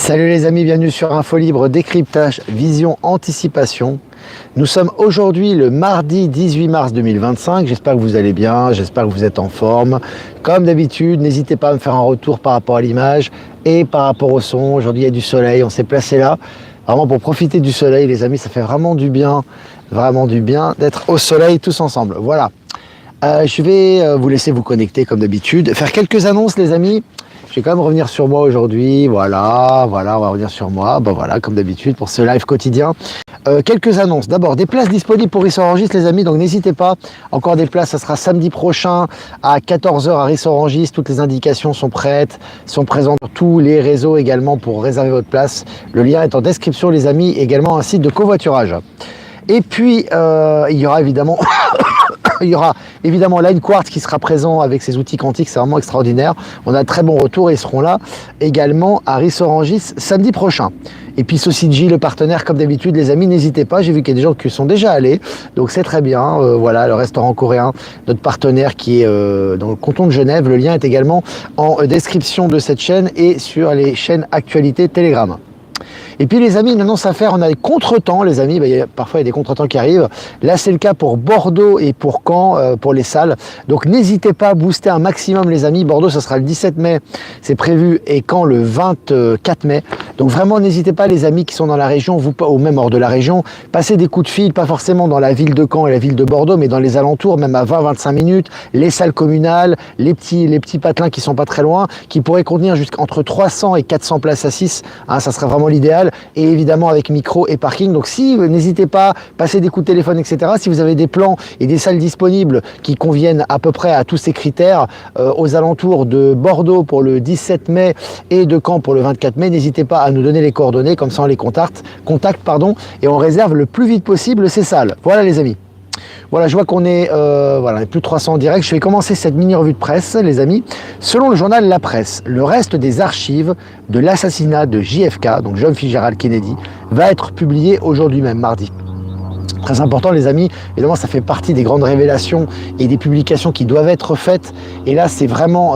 Salut les amis, bienvenue sur Info Libre, décryptage, vision, anticipation. Nous sommes aujourd'hui le mardi 18 mars 2025, j'espère que vous allez bien, j'espère que vous êtes en forme. Comme d'habitude, n'hésitez pas à me faire un retour par rapport à l'image et par rapport au son. Aujourd'hui il y a du soleil, on s'est placé là, vraiment pour profiter du soleil les amis, ça fait vraiment du bien d'être au soleil tous ensemble. Voilà, je vais vous laisser vous connecter comme d'habitude, faire quelques annonces les amis. Je vais quand même revenir sur moi aujourd'hui, voilà, on va revenir sur moi, voilà, comme d'habitude pour ce live quotidien. Quelques annonces, d'abord des places disponibles pour Rissorangis les amis, donc n'hésitez pas, encore des places, ça sera samedi prochain à 14 h à Rissorangis, toutes les indications sont prêtes, sont présentes sur tous les réseaux également pour réserver votre place. Le lien est en description les amis, également un site de covoiturage. Et puis, il y aura évidemment... Il y aura évidemment Line Quartz qui sera présent avec ses outils quantiques, c'est vraiment extraordinaire. On a de très bons retours et ils seront là également à Rissorangis samedi prochain. Et puis Socigy, le partenaire, comme d'habitude, les amis, n'hésitez pas. J'ai vu qu'il y a des gens qui sont déjà allés, donc c'est très bien. Voilà, le restaurant coréen, notre partenaire qui est dans le canton de Genève. Le lien est également en description de cette chaîne et sur les chaînes actualités Telegram. Et puis les amis, une annonce à faire, on a des contretemps les amis, parfois il y a des contretemps qui arrivent. Là c'est le cas pour Bordeaux et pour Caen, pour les salles. Donc n'hésitez pas à booster un maximum les amis. Bordeaux ça sera le 17 mai, c'est prévu, et Caen le 24 mai. Donc vraiment n'hésitez pas les amis qui sont dans la région, vous ou même hors de la région, passez des coups de fil, pas forcément dans la ville de Caen et la ville de Bordeaux, mais dans les alentours, même à 20-25 minutes, les salles communales, les petits patelins qui sont pas très loin, qui pourraient contenir jusqu'entre 300 et 400 places assises, hein, ça serait vraiment l'idéal. Et évidemment avec micro et parking. Donc si n'hésitez pas, passez des coups de téléphone, etc. Si vous avez des plans et des salles disponibles qui conviennent à peu près à tous ces critères, aux alentours de Bordeaux pour le 17 mai et de Caen pour le 24 mai, n'hésitez pas à nous donner les coordonnées, comme ça on les contacte, et on réserve le plus vite possible ces salles. Voilà les amis. Voilà, je vois qu'on est plus de 300 en direct. Je vais commencer cette mini-revue de presse, les amis. Selon le journal La Presse, le reste des archives de l'assassinat de JFK, donc John Fitzgerald Kennedy, va être publié aujourd'hui même, mardi. Très important les amis, évidemment ça fait partie des grandes révélations et des publications qui doivent être faites, et là c'est vraiment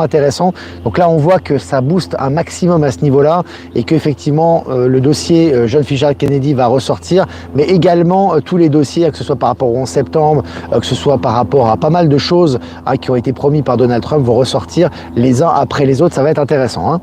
intéressant. Donc là on voit que ça booste un maximum à ce niveau là, et qu'effectivement le dossier John Fitzgerald Kennedy va ressortir, mais également tous les dossiers, que ce soit par rapport au 11 septembre, que ce soit par rapport à pas mal de choses qui ont été promis par Donald Trump, vont ressortir les uns après les autres, ça va être intéressant, hein.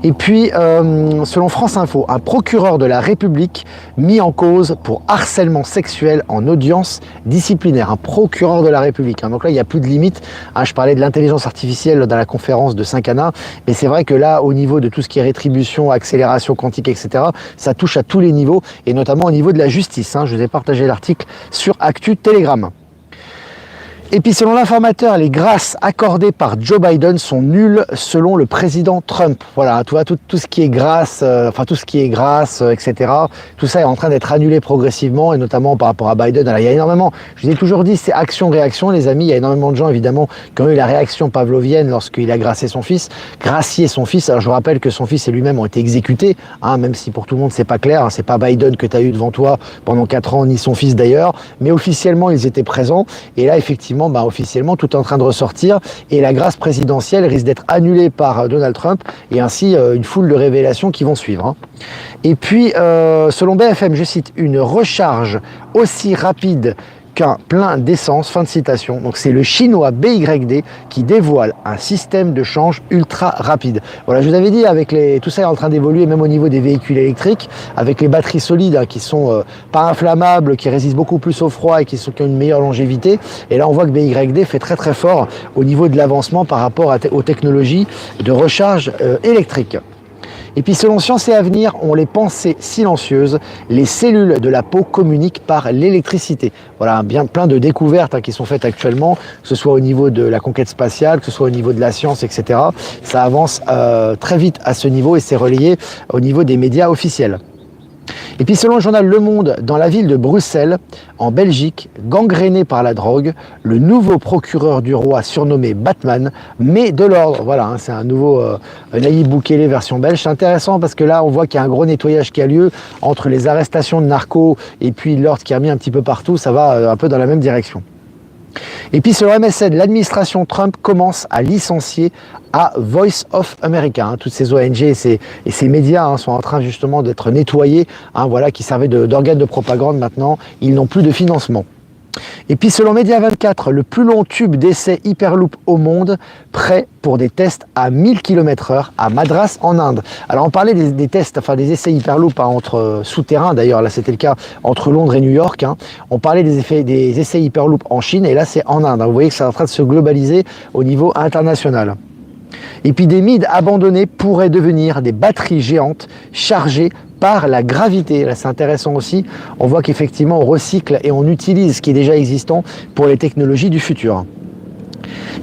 Et puis, selon France Info, un procureur de la République mis en cause pour harcèlement sexuel en audience disciplinaire. Un procureur de la République, hein. Donc là, il n'y a plus de limite, hein. Je parlais de l'intelligence artificielle dans la conférence de Saint-Cana, mais c'est vrai que là, au niveau de tout ce qui est rétribution, accélération quantique, etc., ça touche à tous les niveaux, et notamment au niveau de la justice, hein. Je vous ai partagé l'article sur Actu Telegram. Et puis selon l'informateur, les grâces accordées par Joe Biden sont nulles selon le président Trump. Voilà, tu vois, tout ce qui est grâce, etc. Tout ça est en train d'être annulé progressivement, et notamment par rapport à Biden. Alors, il y a énormément, je vous ai toujours dit, c'est action-réaction les amis. Il y a énormément de gens évidemment qui ont eu la réaction pavlovienne lorsqu'il a gracié son fils. Alors je vous rappelle que son fils et lui-même ont été exécutés, hein, même si pour tout le monde c'est pas clair, hein, c'est pas Biden que tu as eu devant toi pendant 4 ans, ni son fils d'ailleurs, mais officiellement ils étaient présents, et là effectivement, officiellement tout est en train de ressortir, et la grâce présidentielle risque d'être annulée par Donald Trump, et ainsi une foule de révélations qui vont suivre, hein. Et puis selon BFM, je cite, une recharge aussi rapide qu'un plein d'essence, fin de citation. Donc c'est le chinois BYD qui dévoile un système de change ultra rapide. Voilà, je vous avais dit, avec tout ça est en train d'évoluer, même au niveau des véhicules électriques, avec les batteries solides, hein, qui sont pas inflammables, qui résistent beaucoup plus au froid et qui ont une meilleure longévité. Et là on voit que BYD fait très très fort au niveau de l'avancement par rapport aux technologies de recharge électrique. Et puis selon Science et Avenir, on les pensées silencieuses, les cellules de la peau communiquent par l'électricité. Voilà, bien plein de découvertes, hein, qui sont faites actuellement, que ce soit au niveau de la conquête spatiale, que ce soit au niveau de la science, etc. Ça avance très vite à ce niveau, et c'est relayé au niveau des médias officiels. Et puis selon le journal Le Monde, dans la ville de Bruxelles, en Belgique, gangréné par la drogue, le nouveau procureur du roi surnommé Batman met de l'ordre. Voilà, hein, c'est un nouveau Nayib Bukele version belge. C'est intéressant parce que là on voit qu'il y a un gros nettoyage qui a lieu entre les arrestations de narcos et puis l'ordre qui a mis un petit peu partout. Ça va un peu dans la même direction. Et puis selon MSN, l'administration Trump commence à licencier à Voice of America. Toutes ces ONG et ces médias sont en train justement d'être nettoyés, voilà, qui servaient d'organes de propagande maintenant. Ils n'ont plus de financement. Et puis selon Média24, le plus long tube d'essai Hyperloop au monde, prêt pour des tests à 1000 km/h à Madras en Inde. Alors on parlait des tests, enfin des essais Hyperloop entre souterrains, d'ailleurs là c'était le cas entre Londres et New York. On parlait des essais Hyperloop en Chine et là c'est en Inde. Vous voyez que c'est en train de se globaliser au niveau international. Et puis des mides abandonnés pourraient devenir des batteries géantes chargées par la gravité. Là, c'est intéressant aussi. On voit qu'effectivement, on recycle et on utilise ce qui est déjà existant pour les technologies du futur.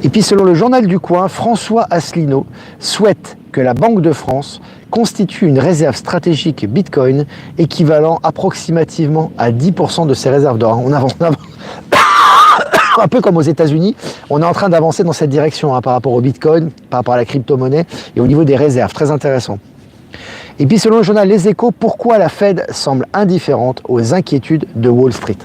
Et puis, selon le journal du coin, François Asselineau souhaite que la Banque de France constitue une réserve stratégique Bitcoin équivalent approximativement à 10% de ses réserves d'or. On avance. Un peu comme aux États-Unis, on est en train d'avancer dans cette direction par rapport au Bitcoin, par rapport à la crypto-monnaie et au niveau des réserves. Très intéressant. Et puis selon le journal Les Échos, pourquoi la Fed semble indifférente aux inquiétudes de Wall Street?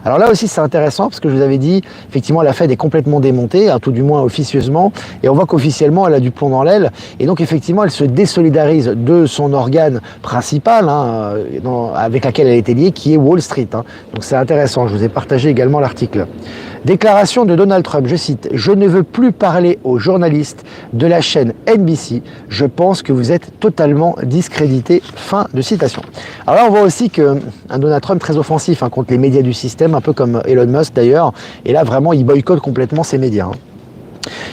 Alors là aussi c'est intéressant parce que je vous avais dit, effectivement la Fed est complètement démontée, tout du moins officieusement, et on voit qu'officiellement elle a du plomb dans l'aile, et donc effectivement elle se désolidarise de son organe principal avec laquelle elle était liée, qui est Wall Street. Donc c'est intéressant, je vous ai partagé également l'article. Déclaration de Donald Trump, je cite, « Je ne veux plus parler aux journalistes de la chaîne NBC, je pense que vous êtes totalement discrédité. » Fin de citation. Alors là, on voit aussi qu'un Donald Trump très offensif contre les médias du système, un peu comme Elon Musk d'ailleurs, et là vraiment il boycotte complètement ces médias.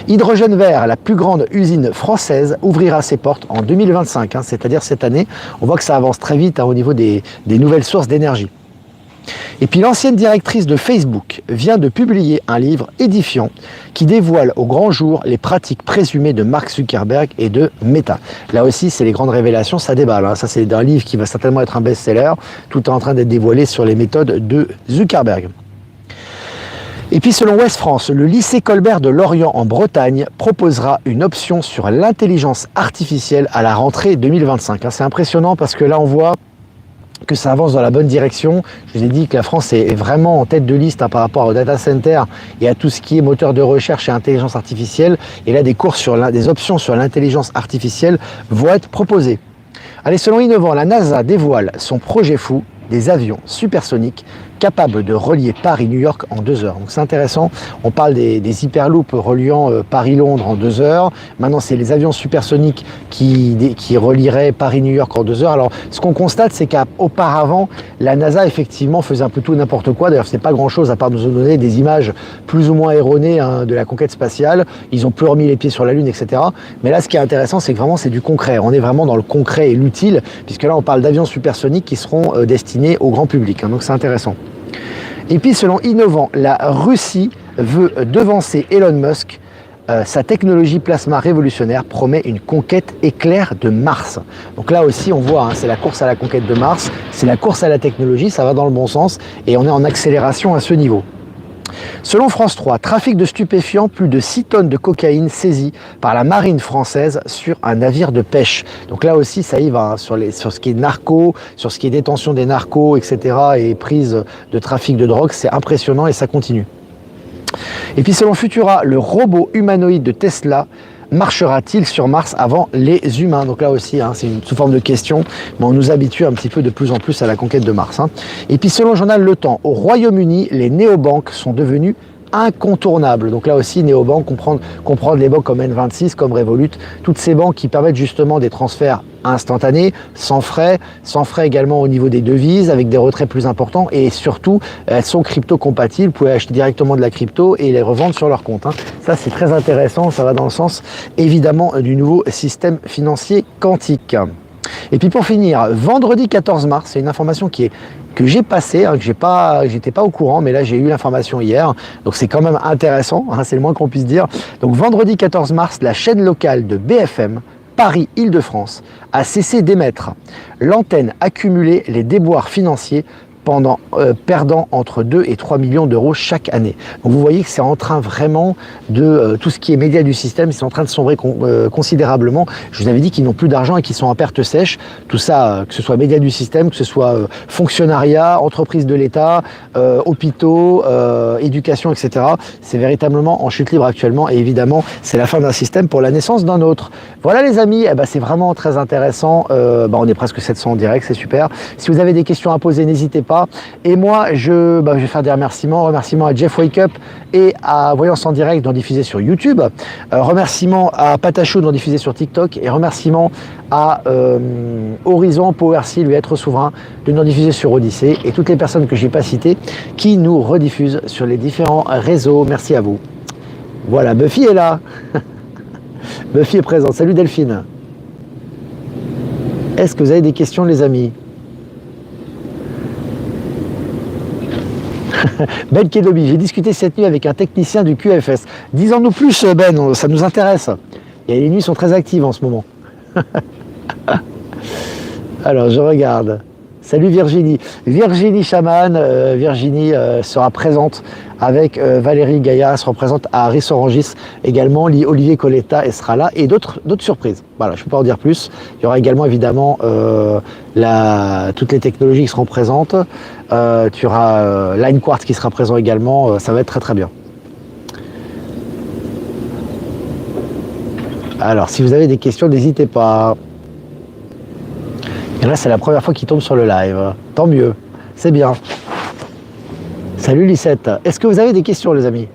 Hydrogène vert, la plus grande usine française, ouvrira ses portes en 2025, c'est-à-dire cette année. On voit que ça avance très vite au niveau des nouvelles sources d'énergie. Et puis l'ancienne directrice de Facebook vient de publier un livre édifiant qui dévoile au grand jour les pratiques présumées de Mark Zuckerberg et de Meta. Là aussi, c'est les grandes révélations, ça déballe. Ça, c'est un livre qui va certainement être un best-seller. Tout est en train d'être dévoilé sur les méthodes de Zuckerberg. Et puis selon Ouest France, le lycée Colbert de Lorient en Bretagne proposera une option sur l'intelligence artificielle à la rentrée 2025. C'est impressionnant parce que là, on voit que ça avance dans la bonne direction. Je vous ai dit que la France est vraiment en tête de liste par rapport au data center et à tout ce qui est moteur de recherche et intelligence artificielle. Et là, des options sur l'intelligence artificielle vont être proposées. Allez, selon Innovant, la NASA dévoile son projet fou des avions supersoniques capables de relier Paris-New York en 2 heures. Donc c'est intéressant, on parle des hyperloops reliant Paris-Londres en 2 heures. Maintenant, c'est les avions supersoniques qui relieraient Paris-New York en 2 heures. Alors, ce qu'on constate, c'est qu'auparavant, la NASA, effectivement, faisait un peu tout n'importe quoi. D'ailleurs, c'est pas grand-chose à part nous donner des images plus ou moins erronées de la conquête spatiale. Ils ont plus remis les pieds sur la Lune, etc. Mais là, ce qui est intéressant, c'est que vraiment, c'est du concret. On est vraiment dans le concret et l'utile, puisque là, on parle d'avions supersoniques qui seront destinés au grand public. Donc, c'est intéressant. Et puis, selon Innovant, la Russie veut devancer Elon Musk. Sa technologie plasma révolutionnaire promet une conquête éclair de Mars. Donc là aussi, on voit, c'est la course à la conquête de Mars, c'est la course à la technologie, ça va dans le bon sens et on est en accélération à ce niveau. Selon France 3, trafic de stupéfiants, plus de 6 tonnes de cocaïne saisies par la marine française sur un navire de pêche. Donc là aussi, ça y va sur ce qui est narco, sur ce qui est détention des narcos, etc. et prise de trafic de drogue, c'est impressionnant et ça continue. Et puis selon Futura, le robot humanoïde de Tesla marchera-t-il sur Mars avant les humains? Donc là aussi, c'est sous forme de question, mais on nous habitue un petit peu de plus en plus à la conquête de Mars. Et puis selon le journal Le Temps, au Royaume-Uni, les néobanques sont devenues incontournables. Donc là aussi, néobanques, comprendre les banques comme N26, comme Revolut, toutes ces banques qui permettent justement des transferts instantanés, sans frais également au niveau des devises, avec des retraits plus importants et surtout, elles sont crypto-compatibles. Vous pouvez acheter directement de la crypto et les revendre sur leur compte. Ça, c'est très intéressant. Ça va dans le sens, évidemment, du nouveau système financier quantique. Et puis pour finir, vendredi 14 mars, c'est une information que j'ai passée, que j'étais pas au courant, mais là j'ai eu l'information hier, donc c'est quand même intéressant, c'est le moins qu'on puisse dire. Donc vendredi 14 mars, la chaîne locale de BFM, Paris-Île-de-France, a cessé d'émettre. L'antenne accumulait les déboires financiers perdant entre 2 et 3 millions d'euros chaque année. Donc vous voyez que c'est en train vraiment de, tout ce qui est médias du système, c'est en train de sombrer considérablement. Je vous avais dit qu'ils n'ont plus d'argent et qu'ils sont en perte sèche. Tout ça, que ce soit médias du système, que ce soit fonctionnariat, entreprises de l'État, hôpitaux, éducation, etc. C'est véritablement en chute libre actuellement et évidemment, c'est la fin d'un système pour la naissance d'un autre. Voilà les amis, eh ben, c'est vraiment très intéressant. On est presque 700 en direct, c'est super. Si vous avez des questions à poser, n'hésitez pas. Et moi, je vais faire des remerciements. Remerciements à Jeff Wake Up et à Voyance en direct, dont diffusé sur YouTube. Remerciements à Patachou, dont diffusé sur TikTok. Et remerciements à Horizon, Power Seal, lui être souverain, de nous diffuser sur Odyssée. Et toutes les personnes que je n'ai pas citées qui nous rediffusent sur les différents réseaux. Merci à vous. Voilà, Buffy est là. Buffy est présente. Salut Delphine. Est-ce que vous avez des questions, les amis? Ben Kedobi, j'ai discuté cette nuit avec un technicien du QFS. Dis-en-nous plus, Ben, ça nous intéresse. Et les nuits sont très actives en ce moment. Alors, je regarde. Salut Virginie. Virginie Chaman, Virginie sera présente avec Valérie Gaillard, se représente à Rissorangis également. Olivier Coletta sera là et d'autres surprises. Voilà, je ne peux pas en dire plus. Il y aura également évidemment toutes les technologies qui seront présentes. Tu auras Line Quartz qui sera présent également. Ça va être très très bien. Alors, si vous avez des questions, n'hésitez pas. Et là, c'est la première fois qu'il tombe sur le live. Tant mieux, c'est bien. Salut Lissette. Est-ce que vous avez des questions, les amis?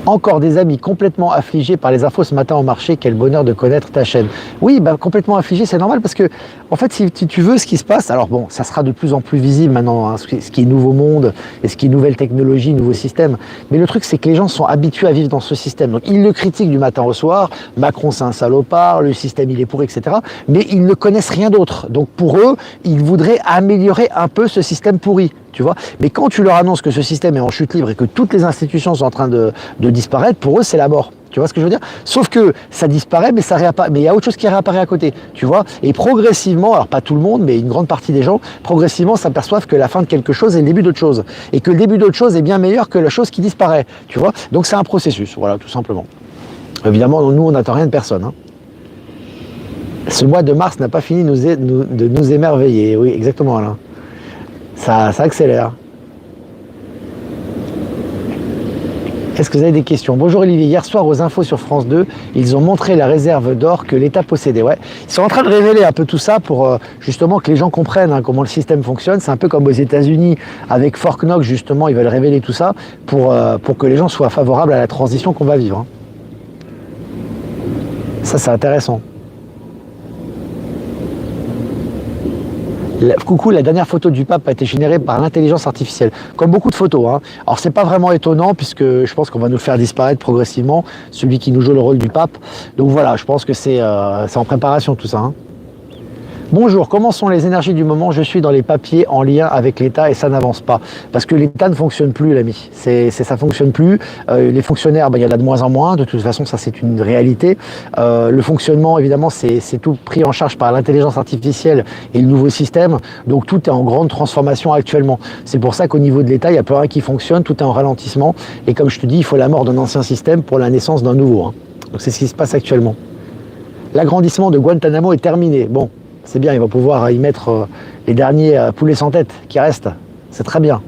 Encore des amis complètement affligés par les infos ce matin au marché. Quel bonheur de connaître ta chaîne. Oui, complètement affligé, c'est normal parce que, en fait, si tu veux ce qui se passe, alors bon, ça sera de plus en plus visible maintenant, hein, ce qui est nouveau monde et ce qui est nouvelle technologie, nouveau système. Mais le truc, c'est que les gens sont habitués à vivre dans ce système. Donc, ils le critiquent du matin au soir. Macron, c'est un salopard. Le système, il est pourri, etc. Mais ils ne connaissent rien d'autre. Donc, pour eux, ils voudraient améliorer un peu ce système pourri. Tu vois, mais quand tu leur annonces que ce système est en chute libre et que toutes les institutions sont en train de disparaître, pour eux, c'est la mort. Tu vois ce que je veux dire? Sauf que ça disparaît, mais ça réapparaît. Mais il y a autre chose qui réapparaît à côté. Tu vois? Et progressivement, alors pas tout le monde, mais une grande partie des gens, progressivement s'aperçoivent que la fin de quelque chose est le début d'autre chose. Et que le début d'autre chose est bien meilleur que la chose qui disparaît. Tu vois? Donc c'est un processus, voilà, tout simplement. Évidemment, nous, on n'attend rien de personne. Hein. Ce mois de mars n'a pas fini de nous émerveiller. Oui, exactement, Alain. Ça accélère. Est-ce que vous avez des questions? Bonjour Olivier, hier soir aux infos sur France 2, ils ont montré la réserve d'or que l'État possédait. Ouais. Ils sont en train de révéler un peu tout ça pour justement que les gens comprennent comment le système fonctionne. C'est un peu comme aux États-Unis avec Fort Knox, justement, ils veulent révéler tout ça pour que les gens soient favorables à la transition qu'on va vivre. Hein. Ça, c'est intéressant. Coucou, la dernière photo du pape a été générée par l'intelligence artificielle. Comme beaucoup de photos. Hein. Alors, c'est pas vraiment étonnant puisque je pense qu'on va nous le faire disparaître progressivement, celui qui nous joue le rôle du pape. Donc voilà, je pense que c'est en préparation tout ça. Hein. Bonjour, comment sont les énergies du moment? Je suis dans les papiers en lien avec l'État et ça n'avance pas. Parce que l'État ne fonctionne plus, l'ami. Ça ne fonctionne plus. Les fonctionnaires, il y en a de moins en moins. De toute façon, ça, c'est une réalité. Le fonctionnement, évidemment, c'est tout pris en charge par l'intelligence artificielle et le nouveau système. Donc, tout est en grande transformation actuellement. C'est pour ça qu'au niveau de l'État, il n'y a plus rien qui fonctionne. Tout est en ralentissement. Et comme je te dis, il faut la mort d'un ancien système pour la naissance d'un nouveau. Hein. Donc, c'est ce qui se passe actuellement. L'agrandissement de Guantanamo est terminé. Bon. C'est bien, il va pouvoir y mettre les derniers poulets sans tête qui restent. C'est très bien.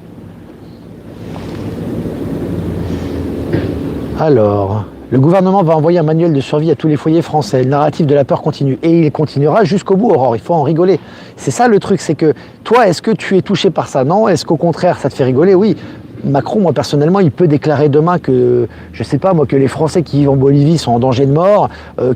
Alors, le gouvernement va envoyer un manuel de survie à tous les foyers français. Le narratif de la peur continue. Et il continuera jusqu'au bout, Aurore. Il faut en rigoler. C'est ça le truc, c'est que toi, est-ce que tu es touché par ça? Non. Est-ce qu'au contraire, ça te fait rigoler? Oui. Macron, moi personnellement, il peut déclarer demain que, je sais pas moi, que les Français qui vivent en Bolivie sont en danger de mort,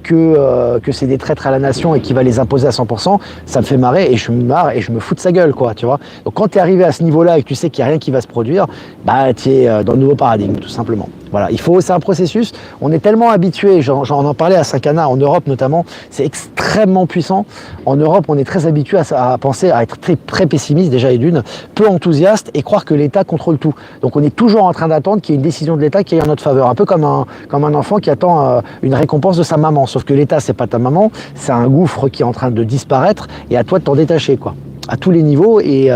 que c'est des traîtres à la nation et qu'il va les imposer à 100%, ça me fait marrer et je me marre et je me fous de sa gueule, quoi, tu vois. Donc quand tu es arrivé à ce niveau-là et que tu sais qu'il n'y a rien qui va se produire, bah tu es dans le nouveau paradigme, tout simplement. Voilà, c'est un processus, on est tellement habitué, j'en en parlais à Saint-Cana, en Europe notamment, c'est extrêmement puissant. En Europe, on est très habitué à penser, à être très, très pessimiste déjà et d'une, peu enthousiaste et croire que l'État contrôle tout. Donc on est toujours en train d'attendre qu'il y ait une décision de l'État qui aille en notre faveur, un peu comme un enfant qui attend une récompense de sa maman, sauf que l'État c'est pas ta maman, c'est un gouffre qui est en train de disparaître et à toi de t'en détacher, quoi. à tous les niveaux, et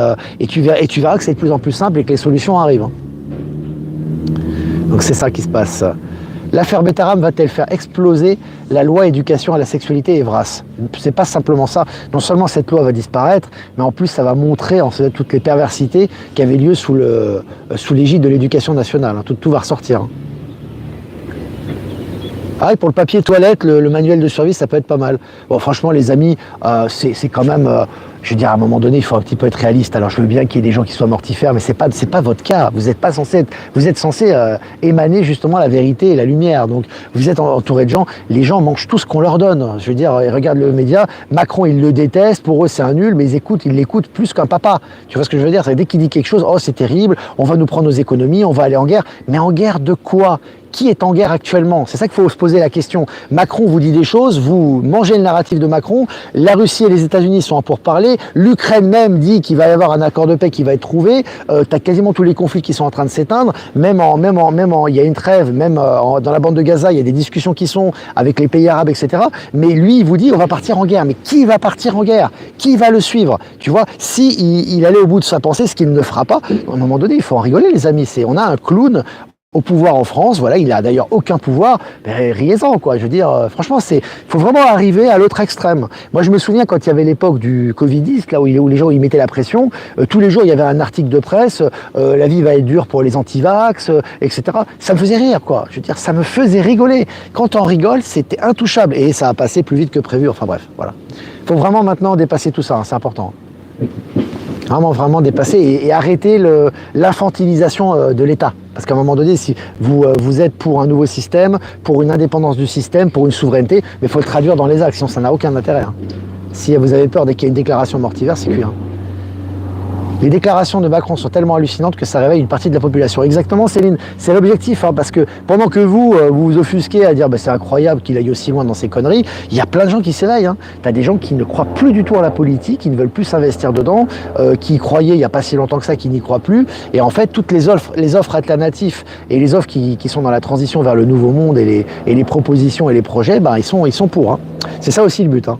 tu verras que c'est de plus en plus simple et que les solutions arrivent. Hein. Donc c'est ça qui se passe. L'affaire Betaram va-t-elle faire exploser la loi éducation à la sexualité Evras? C'est pas simplement ça. Non seulement cette loi va disparaître, mais en plus ça va montrer en fait toutes les perversités qui avaient lieu sous l'égide de l'éducation nationale. Hein. Tout va ressortir. Hein. Ah, et pour le papier toilette, le manuel de survie, ça peut être pas mal. Bon, franchement, les amis, c'est quand même... je veux dire, à un moment donné, il faut un petit peu être réaliste. Alors, je veux bien qu'il y ait des gens qui soient mortifères, mais c'est pas votre cas. Vous êtes pas censé vous êtes censé émaner justement la vérité et la lumière. Donc, vous êtes entouré de gens. Les gens mangent tout ce qu'on leur donne. Je veux dire, ils regardent le média. Macron, ils le détestent. Pour eux, c'est un nul, mais ils l'écoutent plus qu'un papa. Tu vois ce que je veux dire? C'est dès qu'il dit quelque chose, oh, c'est terrible. On va nous prendre nos économies. On va aller en guerre. Mais en guerre de quoi? Qui est en guerre actuellement? C'est ça qu'il faut se poser la question. Macron vous dit des choses, vous mangez le narratif de Macron, la Russie et les États-Unis sont en pourparlers, l'Ukraine même dit qu'il va y avoir un accord de paix qui va être trouvé, tu as quasiment tous les conflits qui sont en train de s'éteindre, il y a une trêve, même dans la bande de Gaza, il y a des discussions qui sont avec les pays arabes, etc. Mais lui, il vous dit on va partir en guerre. Mais qui va partir en guerre? Qui va le suivre? Tu vois, si il allait au bout de sa pensée, ce qu'il ne fera pas, à un moment donné, il faut en rigoler, les amis. On a un clown au pouvoir en France, voilà, il n'a d'ailleurs aucun pouvoir, mais riez-en, quoi. Je veux dire, franchement, il faut vraiment arriver à l'autre extrême. Moi, je me souviens quand il y avait l'époque du Covid-10, là où les gens ils mettaient la pression, tous les jours, il y avait un article de presse, la vie va être dure pour les anti-vax, etc. Ça me faisait rire, quoi. Je veux dire, ça me faisait rigoler. Quand on rigole, c'était intouchable. Et ça a passé plus vite que prévu. Enfin bref, voilà. Il faut vraiment maintenant dépasser tout ça, hein, c'est important. Vraiment dépasser et arrêter l'infantilisation de l'État. Parce qu'à un moment donné, si vous êtes pour un nouveau système, pour une indépendance du système, pour une souveraineté, mais il faut le traduire dans les actes, sinon ça n'a aucun intérêt. Hein. Si vous avez peur dès qu'il y a une déclaration mortifère, c'est cuit. Hein. Les déclarations de Macron sont tellement hallucinantes que ça réveille une partie de la population. Exactement, Céline, c'est l'objectif, hein, parce que pendant que vous vous offusquez à dire c'est incroyable qu'il aille aussi loin dans ces conneries, il y a plein de gens qui s'éveillent. Hein. Tu as des gens qui ne croient plus du tout à la politique, qui ne veulent plus s'investir dedans, qui y croyaient il n'y a pas si longtemps que ça, qui n'y croient plus. Et en fait, toutes les offres alternatives et les offres qui sont dans la transition vers le nouveau monde et les propositions et les projets, ils sont pour. Hein. C'est ça aussi le but. Hein.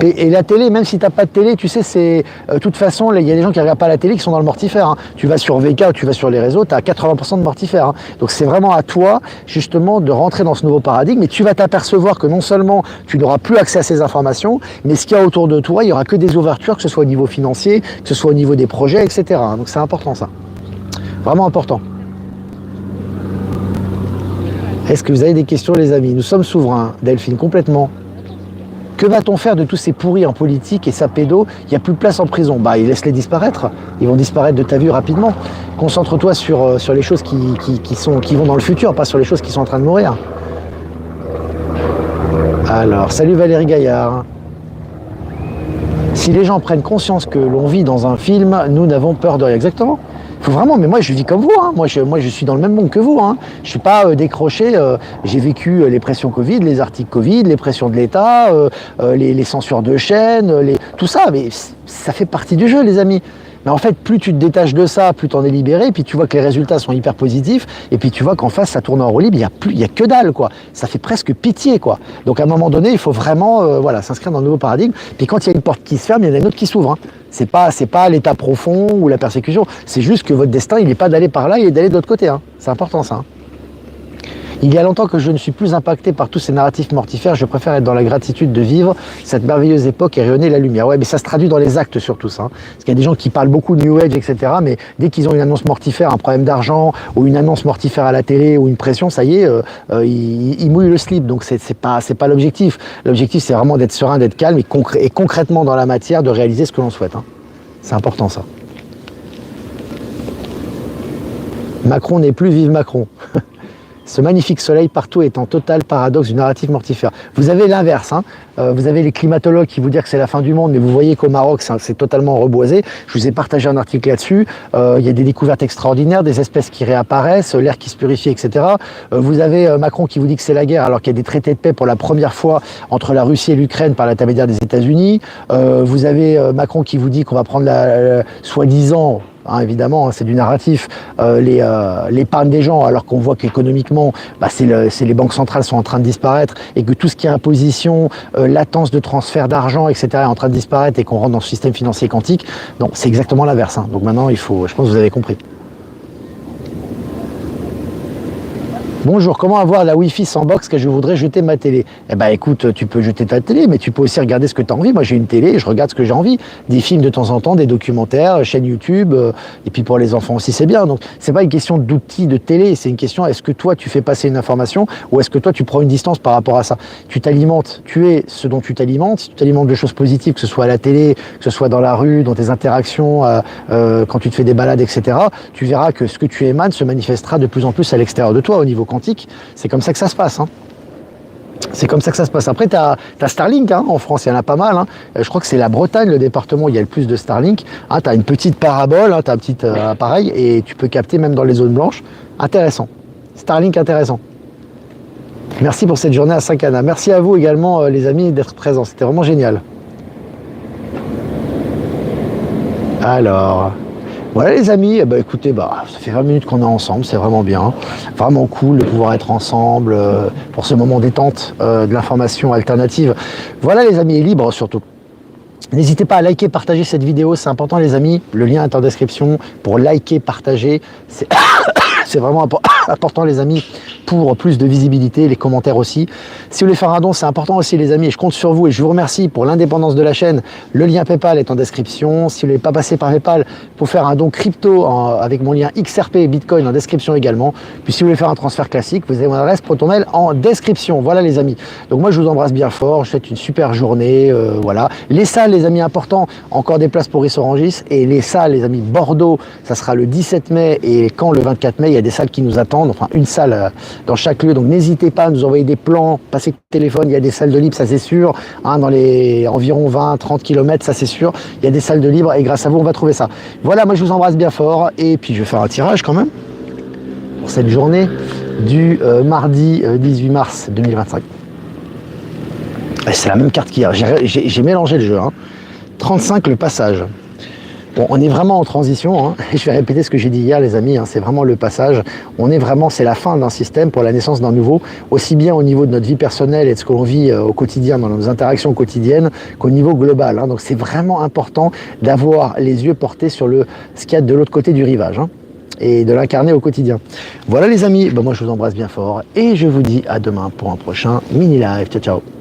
Et la télé, même si tu n'as pas de télé, tu sais, c'est de toute façon, il y a des gens qui ne regardent pas la télé qui sont dans le mortifère. Hein. Tu vas sur VK ou tu vas sur les réseaux, tu as 80% de mortifère. Hein. Donc c'est vraiment à toi, justement, de rentrer dans ce nouveau paradigme. Et tu vas t'apercevoir que non seulement tu n'auras plus accès à ces informations, mais ce qu'il y a autour de toi, il n'y aura que des ouvertures, que ce soit au niveau financier, que ce soit au niveau des projets, etc. Donc c'est important ça. Vraiment important. Est-ce que vous avez des questions, les amis? Nous sommes souverains, Delphine, complètement. Que va-t-on faire de tous ces pourris en politique et ça pédo? Il n'y a plus de place en prison. Ils laissent-les disparaître. Ils vont disparaître de ta vue rapidement. Concentre-toi sur les choses qui vont dans le futur, pas sur les choses qui sont en train de mourir. Alors, salut Valérie Gaillard. Si les gens prennent conscience que l'on vit dans un film, nous n'avons peur de rien. Exactement. Faut vraiment, mais moi je vis comme vous, hein. Moi je suis dans le même monde que vous. Hein. Je suis pas décroché, j'ai vécu les pressions Covid, les articles Covid, les pressions de l'État, les censures de chaînes, tout ça, mais ça fait partie du jeu, les amis. Mais en fait, plus tu te détaches de ça, plus tu en es libéré, puis tu vois que les résultats sont hyper positifs, et puis tu vois qu'en face, ça tourne en roue libre, il y a que dalle, quoi. Ça fait presque pitié, quoi. Donc à un moment donné, il faut vraiment s'inscrire dans le nouveau paradigme. Puis quand il y a une porte qui se ferme, il y en a une autre qui s'ouvre. Hein. C'est pas l'état profond ou la persécution, c'est juste que votre destin, il n'est pas d'aller par là, il est d'aller de l'autre côté. Hein. C'est important, ça. Hein. Il y a longtemps que je ne suis plus impacté par tous ces narratifs mortifères, je préfère être dans la gratitude de vivre cette merveilleuse époque et rayonner la lumière. Ouais, mais ça se traduit dans les actes surtout, ça. Hein. Parce qu'il y a des gens qui parlent beaucoup de New Age, etc. Mais dès qu'ils ont une annonce mortifère, un problème d'argent, ou une annonce mortifère à la télé, ou une pression, ça y est, ils mouillent le slip. Donc c'est pas l'objectif. L'objectif, c'est vraiment d'être serein, d'être calme et concrètement dans la matière, de réaliser ce que l'on souhaite. Hein. C'est important, ça. Macron n'est plus, vive Macron. Ce magnifique soleil partout est en total paradoxe du narratif mortifère. Vous avez l'inverse, hein. Vous avez les climatologues qui vous disent que c'est la fin du monde, mais vous voyez qu'au Maroc, c'est totalement reboisé. Je vous ai partagé un article là-dessus. Il y a des découvertes extraordinaires, des espèces qui réapparaissent, l'air qui se purifie, etc. Vous avez Macron qui vous dit que c'est la guerre, alors qu'il y a des traités de paix pour la première fois entre la Russie et l'Ukraine par l'intermédiaire des États-Unis. Vous avez Macron qui vous dit qu'on va prendre soi-disant, hein, évidemment, hein, c'est du narratif. L'épargne des gens, alors qu'on voit qu'économiquement, bah, les banques centrales sont en train de disparaître et que tout ce qui est imposition, latence de transfert d'argent, etc. est en train de disparaître et qu'on rentre dans ce système financier quantique. Donc c'est exactement l'inverse. Hein. Donc maintenant, je pense que vous avez compris. Bonjour, comment avoir la Wi-Fi sans box que je voudrais jeter ma télé? Eh ben écoute, tu peux jeter ta télé, mais tu peux aussi regarder ce que tu as envie. Moi j'ai une télé et je regarde ce que j'ai envie. Des films de temps en temps, des documentaires, chaîne YouTube, et puis pour les enfants aussi c'est bien. Donc c'est pas une question d'outils de télé, c'est une question est-ce que toi tu fais passer une information ou est-ce que toi tu prends une distance par rapport à ça? Tu t'alimentes, tu es ce dont tu t'alimentes. Si tu t'alimentes de choses positives, que ce soit à la télé, que ce soit dans la rue, dans tes interactions, quand tu te fais des balades, etc., tu verras que ce que tu émanes se manifestera de plus en plus à l'extérieur de toi au niveau quantique. C'est comme ça que ça se passe. Hein. C'est comme ça que ça se passe. Après, tu as Starlink hein, en France, il y en a pas mal. Hein. Je crois que c'est la Bretagne, le département où il y a le plus de Starlink. Hein, tu as une petite parabole, hein, tu as un petit appareil et tu peux capter même dans les zones blanches. Intéressant. Starlink intéressant. Merci pour cette journée à Saint-Cana. Merci à vous également, les amis, d'être présents. C'était vraiment génial. Alors... Voilà les amis, bah, écoutez, ça fait 20 minutes qu'on est ensemble, c'est vraiment bien, vraiment cool de pouvoir être ensemble pour ce moment détente de l'information alternative. Voilà les amis, et libre surtout. N'hésitez pas à liker, partager cette vidéo, c'est important les amis, le lien est en description pour liker, partager, c'est vraiment important les amis pour plus de visibilité, les commentaires aussi. Si vous voulez faire un don, c'est important aussi les amis, et je compte sur vous et je vous remercie pour l'indépendance de la chaîne. Le lien PayPal est en description. Si vous ne voulez pas passer par PayPal, pour faire un don crypto avec mon lien XRP et Bitcoin en description également. Puis si vous voulez faire un transfert classique, vous avez mon adresse ProtonMail en description. Voilà les amis. Donc moi je vous embrasse bien fort, je vous souhaite une super journée. Voilà. Les salles les amis, important, encore des places pour Rissorangis. Et les salles les amis, Bordeaux, ça sera le 17 mai et Caen le 24 mai, il y a des salles qui nous attendent, enfin une salle dans chaque lieu, donc n'hésitez pas à nous envoyer des plans, passer le téléphone, il y a des salles de libre, ça c'est sûr, hein, dans les environ 20-30 km, ça c'est sûr, il y a des salles de libre et grâce à vous on va trouver ça. Voilà, moi je vous embrasse bien fort et puis je vais faire un tirage quand même pour cette journée du mardi 18 mars 2025. C'est la même carte qu'hier, j'ai mélangé le jeu, hein. 35 le passage. Bon, on est vraiment en transition, hein. Je vais répéter ce que j'ai dit hier les amis, hein. C'est vraiment le passage, c'est la fin d'un système pour la naissance d'un nouveau, aussi bien au niveau de notre vie personnelle et de ce qu'on vit au quotidien, dans nos interactions quotidiennes, qu'au niveau global, hein. Donc c'est vraiment important d'avoir les yeux portés sur ce qu'il y a de l'autre côté du rivage, hein, et de l'incarner au quotidien. Voilà les amis, moi je vous embrasse bien fort et je vous dis à demain pour un prochain mini live, ciao ciao.